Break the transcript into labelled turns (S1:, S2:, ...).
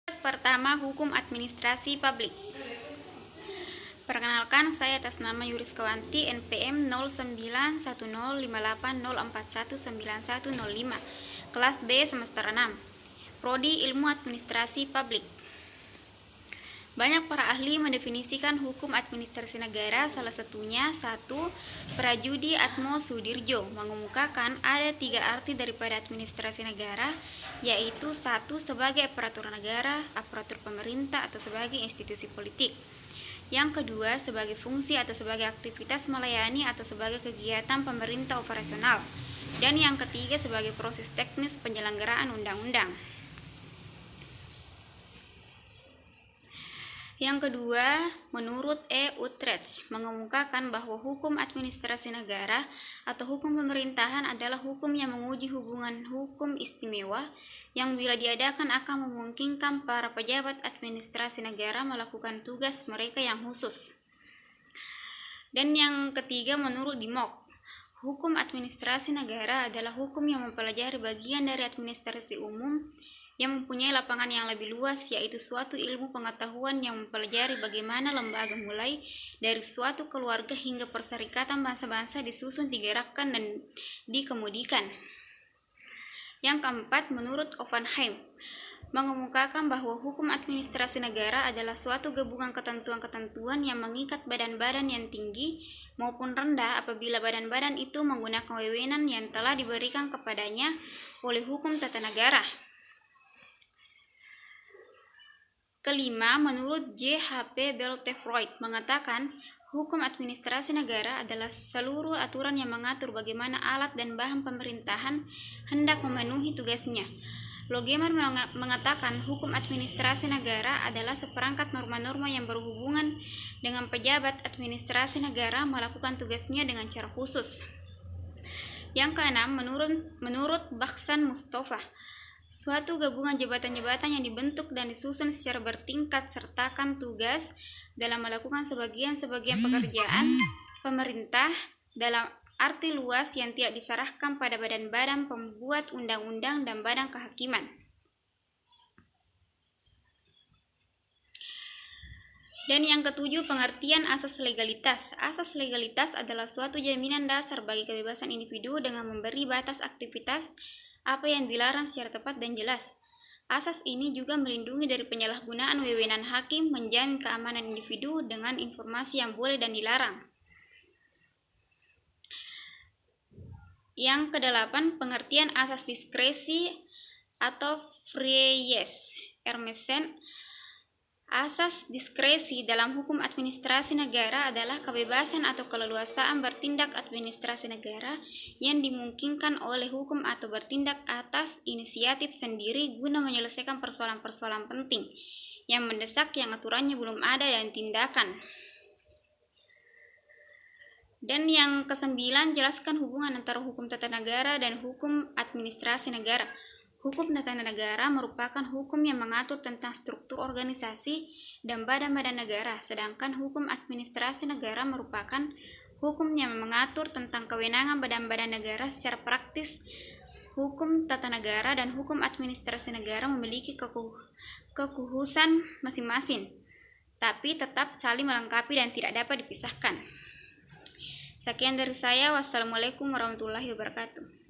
S1: Pertama, hukum administrasi publik. Perkenalkan, saya atas nama Yuriska Wanti, NPM 09105804191005, kelas B semester 6, Prodi Ilmu Administrasi Publik. Banyak para ahli mendefinisikan hukum administrasi negara, salah satunya 1. Prajudi Atmo Sudirjo mengemukakan ada 3 arti daripada administrasi negara, yaitu 1. Sebagai aparatur negara, aparatur pemerintah atau sebagai institusi politik. Yang kedua, sebagai fungsi atau sebagai aktivitas melayani atau sebagai kegiatan pemerintah operasional. Dan yang ketiga, sebagai proses teknis penyelenggaraan undang-undang. Yang kedua, menurut E. Utrecht mengemukakan bahwa hukum administrasi negara atau hukum pemerintahan adalah hukum yang menguji hubungan hukum istimewa yang bila diadakan akan memungkinkan para pejabat administrasi negara melakukan tugas mereka yang khusus. Dan yang ketiga, menurut Dimok, hukum administrasi negara adalah hukum yang mempelajari bagian dari administrasi umum yang mempunyai lapangan yang lebih luas, yaitu suatu ilmu pengetahuan yang mempelajari bagaimana lembaga mulai dari suatu keluarga hingga perserikatan bangsa-bangsa disusun, digerakkan, dan dikemudikan. Yang keempat, menurut Oppenheim mengemukakan bahwa hukum administrasi negara adalah suatu gabungan ketentuan-ketentuan yang mengikat badan-badan yang tinggi maupun rendah apabila badan-badan itu menggunakan wewenang yang telah diberikan kepadanya oleh hukum tata negara. Kelima, menurut J.H.P. Beltefroid mengatakan hukum administrasi negara adalah seluruh aturan yang mengatur bagaimana alat dan bahan pemerintahan hendak memenuhi tugasnya. Logeman mengatakan hukum administrasi negara adalah seperangkat norma-norma yang berhubungan dengan pejabat administrasi negara melakukan tugasnya dengan cara khusus. Yang keenam, menurut Bakhsan Mustafa, suatu gabungan jabatan-jabatan yang dibentuk dan disusun secara bertingkat sertakan tugas dalam melakukan sebagian-sebagian pekerjaan pemerintah dalam arti luas yang tidak diserahkan pada badan-badan pembuat undang-undang dan badan kehakiman. Dan yang ketujuh, pengertian asas legalitas. Asas legalitas adalah suatu jaminan dasar bagi kebebasan individu dengan memberi batas aktivitas apa yang dilarang secara tepat dan jelas. Asas ini juga melindungi dari penyalahgunaan wewenang hakim, menjamin keamanan individu dengan informasi yang boleh dan dilarang. Yang kedelapan, pengertian asas diskresi atau vryheid. Hermessen, asas diskresi dalam hukum administrasi negara adalah kebebasan atau keleluasaan bertindak administrasi negara yang dimungkinkan oleh hukum atau bertindak atas inisiatif sendiri guna menyelesaikan persoalan-persoalan penting yang mendesak yang aturannya belum ada dan tindakan. Dan yang kesembilan, jelaskan hubungan antara hukum tata negara dan hukum administrasi negara. Hukum tata negara merupakan hukum yang mengatur tentang struktur organisasi dan badan-badan negara, sedangkan hukum administrasi negara merupakan hukum yang mengatur tentang kewenangan badan-badan negara secara praktis. Hukum tata negara dan hukum administrasi negara memiliki kekhususan masing-masing, tapi tetap saling melengkapi dan tidak dapat dipisahkan. Sekian dari saya. Wassalamualaikum warahmatullahi wabarakatuh.